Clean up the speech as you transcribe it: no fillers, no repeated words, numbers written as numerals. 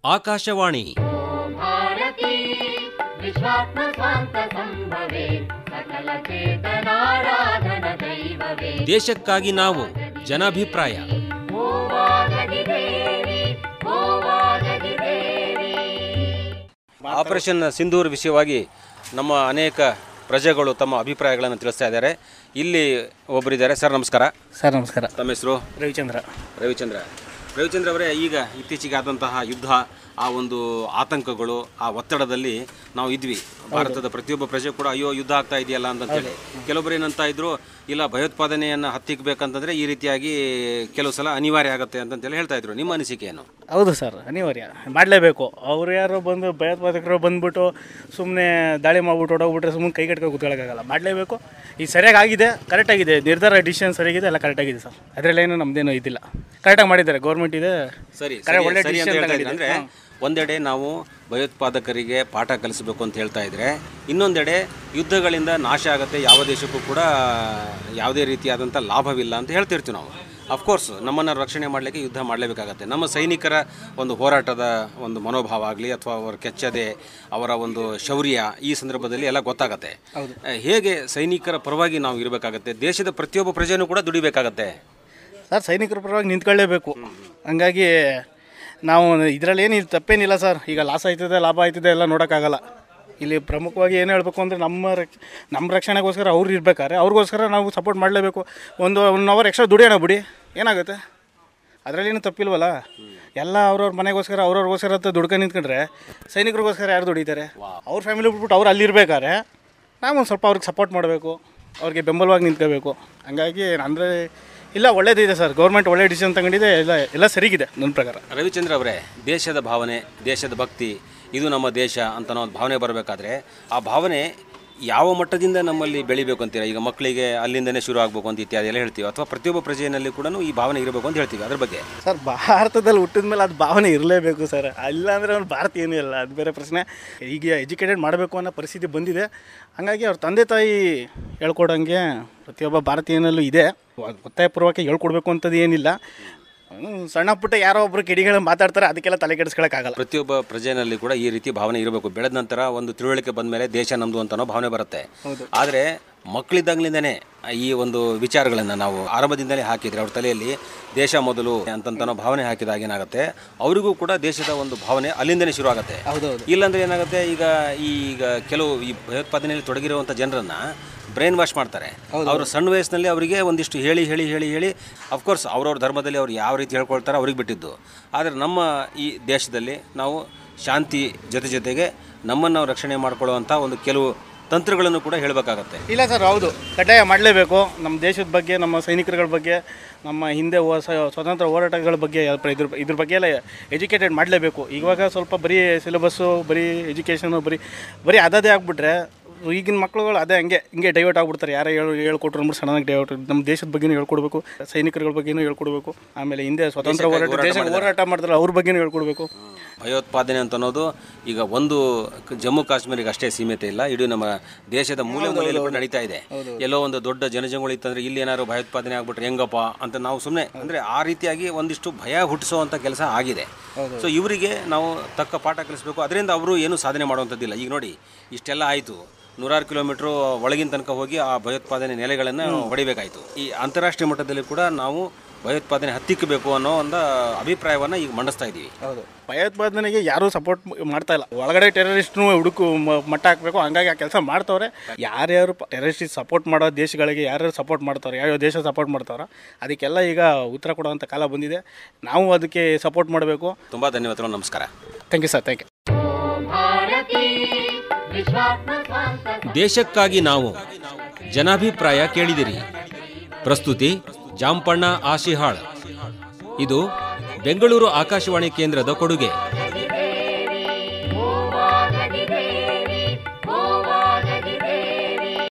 ಆಕಾಶವಾಣಿ. ದೇಶಕ್ಕಾಗಿ ನಾವು ಜನಾಭಿಪ್ರಾಯ. ಆಪರೇಷನ್ ಸಿಂಧೂರ್ ವಿಷಯವಾಗಿ ನಮ್ಮ ಅನೇಕ ಪ್ರಜೆಗಳು ತಮ್ಮ ಅಭಿಪ್ರಾಯಗಳನ್ನು ತಿಳಿಸ್ತಾ ಇದ್ದಾರೆ. ಇಲ್ಲಿ ಒಬ್ಬರಿದ್ದಾರೆ. ಸರ್ ನಮಸ್ಕಾರ. ಸರ್ ನಮಸ್ಕಾರ. ತಮ್ಮ ಹೆಸರು? ರವಿಚಂದ್ರ ಅವರೇ, ಈಗ ಇತ್ತೀಚೆಗೆ ಆದಂತಹ ಯುದ್ಧ, ಆ ಒಂದು ಆತಂಕಗಳು, ಆ ಒತ್ತಡದಲ್ಲಿ ನಾವು ಇದ್ವಿ. ಭಾರತದ ಪ್ರತಿಯೊಬ್ಬ ಪ್ರಜೆ ಕೂಡ ಅಯ್ಯೋ ಯುದ್ಧ ಆಗ್ತಾ ಇದೆಯಲ್ಲ ಅಂತೇಳಿ. ಕೆಲವೊಬ್ಬರು ಏನಂತ ಇದ್ರು, ಇಲ್ಲ ಭಯೋತ್ಪಾದನೆಯನ್ನು ಹತ್ತಿಕ್ಕಬೇಕಂತಂದ್ರೆ ಈ ರೀತಿಯಾಗಿ ಕೆಲವು ಸಲ ಅನಿವಾರ್ಯ ಆಗುತ್ತೆ ಅಂತೇಳಿ ಹೇಳ್ತಾ ಇದ್ರು. ನಿಮ್ಮ ಅನಿಸಿಕೆ ಏನು? ಹೌದು ಸರ್, ಅನಿವಾರ್ಯ ಮಾಡಲೇಬೇಕು. ಅವ್ರು ಯಾರೋ ಬಂದು ಭಯೋತ್ಪಾದಕರು ಬಂದ್ಬಿಟ್ಟು ಸುಮ್ಮನೆ ದಾಳಿ ಮಾಡ್ಬಿಟ್ಟು ಹೊಡೋಗ್ಬಿಟ್ರೆ ಸುಮ್ಮನೆ ಕೈ ಕಟ್ಕೊಂಡು ಕೂತ್ಕೊಳ್ಳೋಕ್ಕಾಗಲ್ಲ. ಮಾಡಲೇಬೇಕು. ಈಗ ಸರಿಯಾಗಿ ಆಗಿದೆ, ಕರೆಕ್ಟಾಗಿದೆ, ನಿರ್ಧಾರ ಡಿಸಿಷನ್ ಸರಿಯಾಗಿದೆ, ಎಲ್ಲ ಕರೆಕ್ಟಾಗಿದೆ ಸರ್. ಅದರಲ್ಲೇನು ನಮ್ಮದೇನು ಇದಿಲ್ಲ, ಕರೆಕ್ಟಾಗಿ ಮಾಡಿದ್ದಾರೆ, ಗೌರ್ಮೆಂಟ್ ಇದೆ. ಸರಿ, ಒಳ್ಳೆ ಅಂದರೆ ಒಂದೆಡೆ ನಾವು ಭಯೋತ್ಪಾದಕರಿಗೆ ಪಾಠ ಕಲಿಸಬೇಕು ಅಂತ ಹೇಳ್ತಾ ಇದ್ರೆ, ಇನ್ನೊಂದೆಡೆ ಯುದ್ಧಗಳಿಂದ ನಾಶ ಆಗುತ್ತೆ, ಯಾವ ದೇಶಕ್ಕೂ ಕೂಡ ಯಾವುದೇ ರೀತಿಯಾದಂಥ ಲಾಭವಿಲ್ಲ ಅಂತ ಹೇಳ್ತಿರ್ತೀವಿ ನಾವು. ಅಫ್ಕೋರ್ಸ್ ನಮ್ಮನ್ನು ರಕ್ಷಣೆ ಮಾಡಲಿಕ್ಕೆ ಯುದ್ಧ ಮಾಡಲೇಬೇಕಾಗತ್ತೆ. ನಮ್ಮ ಸೈನಿಕರ ಒಂದು ಹೋರಾಟದ ಒಂದು ಮನೋಭಾವ ಆಗಲಿ ಅಥವಾ ಅವರ ಕೆಚ್ಚದೆ, ಅವರ ಒಂದು ಶೌರ್ಯ ಈ ಸಂದರ್ಭದಲ್ಲಿ ಎಲ್ಲ ಗೊತ್ತಾಗತ್ತೆ. ಹೇಗೆ ಸೈನಿಕರ ಪರವಾಗಿ ನಾವು ಇರಬೇಕಾಗತ್ತೆ, ದೇಶದ ಪ್ರತಿಯೊಬ್ಬ ಪ್ರಜೆನೂ ಕೂಡ ದುಡಿಬೇಕಾಗತ್ತೆ. ಸರ್, ಸೈನಿಕರ ಪರವಾಗಿ ನಿಂತ್ಕೊಳ್ಳೇಬೇಕು. ಹಂಗಾಗಿ ನಾವು ಇದರಲ್ಲಿ ಏನು ತಪ್ಪೇನಿಲ್ಲ ಸರ್. ಈಗ ಲಾಸ್ ಆಯ್ತದೆ, ಲಾಭ ಆಯ್ತದೆ ಎಲ್ಲ ನೋಡೋಕ್ಕಾಗಲ್ಲ. ಇಲ್ಲಿ ಪ್ರಮುಖವಾಗಿ ಏನು ಹೇಳಬೇಕು ಅಂದರೆ ನಮ್ಮ ರಕ್ಷಣೆಗೋಸ್ಕರ ಅವ್ರು ಇರ್ಬೇಕಾದ್ರೆ ಅವ್ರಿಗೋಸ್ಕರ ನಾವು ಸಪೋರ್ಟ್ ಮಾಡಲೇಬೇಕು. ಒನ್ ಅವರ್ ಎಕ್ಸ್ಟ್ರಾ ದುಡಿಯೋಣ ಬಿಡಿ, ಏನಾಗುತ್ತೆ, ಅದರಲ್ಲೇನು ತಪ್ಪಿಲ್ವಲ್ಲ. ಎಲ್ಲ ಅವ್ರವ್ರ ಮನೆಗೋಸ್ಕರ ಅವ್ರವ್ರಿಗೋಸ್ಕರ ಅಂತ ದುಡ್ಕೊಂಡು ನಿಂತ್ಕೊಂಡ್ರೆ ಸೈನಿಕರಿಗೋಸ್ಕರ ಯಾರು ದುಡಿತಾರೆ? ಅವ್ರ ಫ್ಯಾಮಿಲಿ ಬಿಟ್ಬಿಟ್ಟು ಅವ್ರು ಅಲ್ಲಿರ್ಬೇಕಾದ್ರೆ ನಾವು ಒಂದು ಸ್ವಲ್ಪ ಅವ್ರಿಗೆ ಸಪೋರ್ಟ್ ಮಾಡಬೇಕು, ಅವ್ರಿಗೆ ಬೆಂಬಲವಾಗಿ ನಿಂತ್ಕೋಬೇಕು. ಹಂಗಾಗಿ ಅಂದರೆ ಇಲ್ಲ, ಒಳ್ಳೇದಿದೆ ಸರ್. ಗೌರ್ಮೆಂಟ್ ಒಳ್ಳೆ ಡಿಸಿಷನ್ ತಗೊಂಡಿದೆ, ಎಲ್ಲ ಸರಿಗಿದೆ ನನ್ನ ಪ್ರಕಾರ. ರವಿಚಂದ್ರ ಅವರೇ, ದೇಶದ ಭಾವನೆ, ದೇಶದ ಭಕ್ತಿ, ಇದು ನಮ್ಮ ದೇಶ ಅಂತ ನಾವು ಭಾವನೆ ಬರಬೇಕಾದ್ರೆ ಆ ಭಾವನೆ ಯಾವ ಮಟ್ಟದಿಂದ ನಮ್ಮಲ್ಲಿ ಬೆಳಿಬೇಕು ಅಂತೀರಾ? ಈಗ ಮಕ್ಕಳಿಗೆ ಅಲ್ಲಿಂದನೇ ಶುರು ಆಗಬೇಕು ಅಂತ ಇತ್ಯಾದಿ ಎಲ್ಲ ಹೇಳ್ತೀವಿ, ಅಥವಾ ಪ್ರತಿಯೊಬ್ಬ ಪ್ರಜೆಯಲ್ಲಿ ಕೂಡ ಈ ಭಾವನೆ ಇರಬೇಕು ಅಂತ ಹೇಳ್ತೀವಿ. ಅದ್ರ ಬಗ್ಗೆ ಸರ್, ಭಾರತದಲ್ಲಿ ಹುಟ್ಟಿದ ಮೇಲೆ ಅದು ಭಾವನೆ ಇರಲೇಬೇಕು ಸರ್. ಇಲ್ಲ ಅಂದರೆ ಅವ್ನು ಭಾರತ ಏನೂ ಇಲ್ಲ, ಅದು ಬೇರೆ ಪ್ರಶ್ನೆ. ಈಗ ಎಜುಕೇಟೆಡ್ ಮಾಡಬೇಕು ಅನ್ನೋ ಪರಿಸ್ಥಿತಿ ಬಂದಿದೆ. ಹಾಗಾಗಿ ಅವ್ರ ತಂದೆ ತಾಯಿ ಹೇಳ್ಕೊಡೋಂಗೆ ಪ್ರತಿಯೊಬ್ಬ ಭಾರತೀಯನಲ್ಲೂ ಇದೆ. ಒತ್ತಾಯಪೂರ್ವಕ ಹೇಳ್ಕೊಡ್ಬೇಕು ಅಂತದ್ದು ಏನಿಲ್ಲ. ಸಣ್ಣ ಪುಟ್ಟ ಯಾರೋ ಒಬ್ಬರು ಕಿಡಿಗಳು ಮಾತಾಡ್ತಾರೆ, ಅದಕ್ಕೆಲ್ಲ ತಲೆ ಕೆಡಿಸ್ಕೊಳ್ಳೋಕ್ಕಾಗಲ್ಲ. ಪ್ರತಿಯೊಬ್ಬ ಪ್ರಜೆಯಲ್ಲಿ ಕೂಡ ಈ ರೀತಿ ಭಾವನೆ ಇರಬೇಕು. ಬೆಳೆದ ನಂತರ ಒಂದು ತಿಳುವಳಿಕೆ ಬಂದ ಮೇಲೆ ದೇಶ ನಮ್ಮದು ಅಂತನೋ ಭಾವನೆ ಬರುತ್ತೆ. ಆದರೆ ಮಕ್ಕಳಿದ್ದಾಗಲಿಂದನೇ ಈ ಒಂದು ವಿಚಾರಗಳನ್ನು ನಾವು ಆರಂಭದಿಂದಲೇ ಹಾಕಿದರೆ ಅವ್ರ ತಲೆಯಲ್ಲಿ ದೇಶ ಮೊದಲು ಅಂತನೋ ಭಾವನೆ ಹಾಕಿದಾಗ ಏನಾಗುತ್ತೆ, ಅವರಿಗೂ ಕೂಡ ದೇಶದ ಒಂದು ಭಾವನೆ ಅಲ್ಲಿಂದನೇ ಶುರು ಆಗುತ್ತೆ. ಇಲ್ಲಾಂದರೆ ಏನಾಗುತ್ತೆ, ಈಗ ಕೆಲವು ಈ ಭಯೋತ್ಪಾದನೆಯಲ್ಲಿ ತೊಡಗಿರುವಂಥ ಜನರನ್ನು ಬ್ರೈನ್ ವಾಶ್ ಮಾಡ್ತಾರೆ. ಅವರು ಸಣ್ಣ ವಯಸ್ಸಿನಲ್ಲಿ ಅವರಿಗೆ ಒಂದಿಷ್ಟು ಹೇಳಿ ಅಫ್ಕೋರ್ಸ್ ಅವ್ರವ್ರ ಧರ್ಮದಲ್ಲಿ ಅವ್ರು ಯಾವ ರೀತಿ ಹೇಳ್ಕೊಳ್ತಾರೆ ಅವ್ರಿಗೆ ಬಿಟ್ಟಿದ್ದು. ಆದರೆ ನಮ್ಮ ಈ ದೇಶದಲ್ಲಿ ನಾವು ಶಾಂತಿ ಜೊತೆಗೆ ನಮ್ಮನ್ನು ನಾವು ರಕ್ಷಣೆ ಮಾಡ್ಕೊಳ್ಳುವಂಥ ಒಂದು ಕೆಲವು ತಂತ್ರಗಳನ್ನು ಕೂಡ ಹೇಳಬೇಕಾಗತ್ತೆ. ಇಲ್ಲ ಸರ್, ಹೌದು, ಕಡ್ಡಾಯ ಮಾಡಲೇಬೇಕು. ನಮ್ಮ ದೇಶದ ಬಗ್ಗೆ, ನಮ್ಮ ಸೈನಿಕರುಗಳ ಬಗ್ಗೆ, ನಮ್ಮ ಹಿಂದೆ ಸ್ವತಂತ್ರ ಹೋರಾಟಗಳ ಬಗ್ಗೆ, ಇದ್ರ ಬಗ್ಗೆ ಎಲ್ಲ ಎಜುಕೇಟೆಡ್ ಮಾಡಲೇಬೇಕು. ಇವಾಗ ಸ್ವಲ್ಪ ಬರೀ ಸಿಲೆಬಸ್ಸು, ಬರೀ ಎಜುಕೇಷನು, ಬರೀ ಅದೇ ಆಗಿಬಿಟ್ರೆ ಈಗಿನ ಮಕ್ಕಳುಗಳು ಹಿಂಗೆ ಡೈವರ್ಟ್ ಆಗ್ಬಿಡ್ತಾರೆ. ಯಾರೋ ಹೇಳ್ಕೊಟ್ರು ಅಂದ್ಬಿಟ್ಟು ಸಡನ್ನಾಗಿ ಡೈವರ್ಟ್. ನಮ್ಮ ದೇಶದ ಬಗ್ಗೆನೂ ಹೇಳ್ಕೊಡ್ಬೇಕು, ಸೈನಿಕರುಗಳ ಬಗ್ಗೆನೂ ಹೇಳ್ಕೊಡ್ಬೇಕು. ಆಮೇಲೆ ಹಿಂದೆ ಸ್ವತಂತ್ರ ಹೋರಾಟ ಮಾಡಿದ್ರೆ ಅವ್ರ ಬಗ್ಗೆನೂ ಹೇಳ್ಕೊಡ್ಬೇಕು. ಭಯೋತ್ಪಾದನೆ ಅಂತ ಅನ್ನೋದು ಈಗ ಒಂದು ಜಮ್ಮು ಕಾಶ್ಮೀರಿಗೆ ಅಷ್ಟೇ ಸೀಮಿತ ಇಲ್ಲ, ಇಡೀ ನಮ್ಮ ದೇಶದ ಮೂಲೆಯಲ್ಲಿ ಕೂಡ ನಡೀತಾ ಇದೆ. ಎಲ್ಲೋ ಒಂದು ದೊಡ್ಡ ಜನಜಂಗುಳಿ ಇತ್ತಂದ್ರೆ ಇಲ್ಲಿ ಏನಾದ್ರು ಭಯೋತ್ಪಾದನೆ ಆಗ್ಬಿಟ್ರೆ ಹೆಂಗಪ್ಪ ಅಂತ ನಾವು ಸುಮ್ಮನೆ ಅಂದರೆ ಆ ರೀತಿಯಾಗಿ ಒಂದಿಷ್ಟು ಭಯ ಹುಟ್ಟಿಸುವಂಥ ಕೆಲಸ ಆಗಿದೆ. ಸೊ ಇವರಿಗೆ ನಾವು ತಕ್ಕ ಪಾಠ ಕಲಿಸಬೇಕು. ಅದರಿಂದ ಅವರು ಏನು ಸಾಧನೆ ಮಾಡುವಂಥದ್ದಿಲ್ಲ. ಈಗ ನೋಡಿ, ಇಷ್ಟೆಲ್ಲ ಆಯಿತು, 100 ಕಿಲೋಮೀಟ್ರ್ ಒಳಗಿನ ತನಕ ಹೋಗಿ ಆ ಭಯೋತ್ಪಾದನೆ ನೆಲೆಗಳನ್ನು ಹೊಡಿಬೇಕಾಯಿತು. ಈ ಅಂತಾರಾಷ್ಟ್ರೀಯ ಮಟ್ಟದಲ್ಲಿ ಕೂಡ ನಾವು ಭಯೋತ್ಪಾದನೆ ಹತ್ತಿಕ್ಕಬೇಕು ಅನ್ನೋ ಒಂದು ಅಭಿಪ್ರಾಯವನ್ನು ಈಗ ಮಂಡಿಸ್ತಾ ಇದ್ದೀವಿ. ಹೌದು, ಭಯೋತ್ಪಾದನೆಗೆ ಯಾರೂ ಸಪೋರ್ಟ್ ಮಾಡ್ತಾ ಇಲ್ಲ. ಒಳಗಡೆ ಟೆರರಿಸ್ಟ್ನು ಮಟ್ಟ ಹಾಕಬೇಕು, ಹಂಗಾಗಿ ಆ ಕೆಲಸ ಮಾಡ್ತವ್ರೆ. ಯಾರ್ಯಾರು ಟೆರರಿಸ್ಟ್ ಸಪೋರ್ಟ್ ಮಾಡೋ ದೇಶಗಳಿಗೆ ಯಾರ್ಯಾರು ಸಪೋರ್ಟ್ ಮಾಡ್ತಾರೆ, ಯಾವ್ಯಾವ ದೇಶ ಸಪೋರ್ಟ್ ಮಾಡ್ತಾರೋ ಅದಕ್ಕೆಲ್ಲ ಈಗ ಉತ್ತರ ಕೊಡುವಂಥ ಕಾಲ ಬಂದಿದೆ. ನಾವು ಅದಕ್ಕೆ ಸಪೋರ್ಟ್ ಮಾಡಬೇಕು. ತುಂಬ ಧನ್ಯವಾದಗಳು. ನಮಸ್ಕಾರ. Thank you sir. Thank you. ದೇಶಕ್ಕಾಗಿ ನಾವು ಜನಾಭಿಪ್ರಾಯ ಕೇಳಿದಿರಿ. ಪ್ರಸ್ತುತಿ ಜಾಂಪಣ್ಣ ಆಶಿಹಾಳ್. ಇದು ಬೆಂಗಳೂರು ಆಕಾಶವಾಣಿ ಕೇಂದ್ರದ ಕೊಡುಗೆ.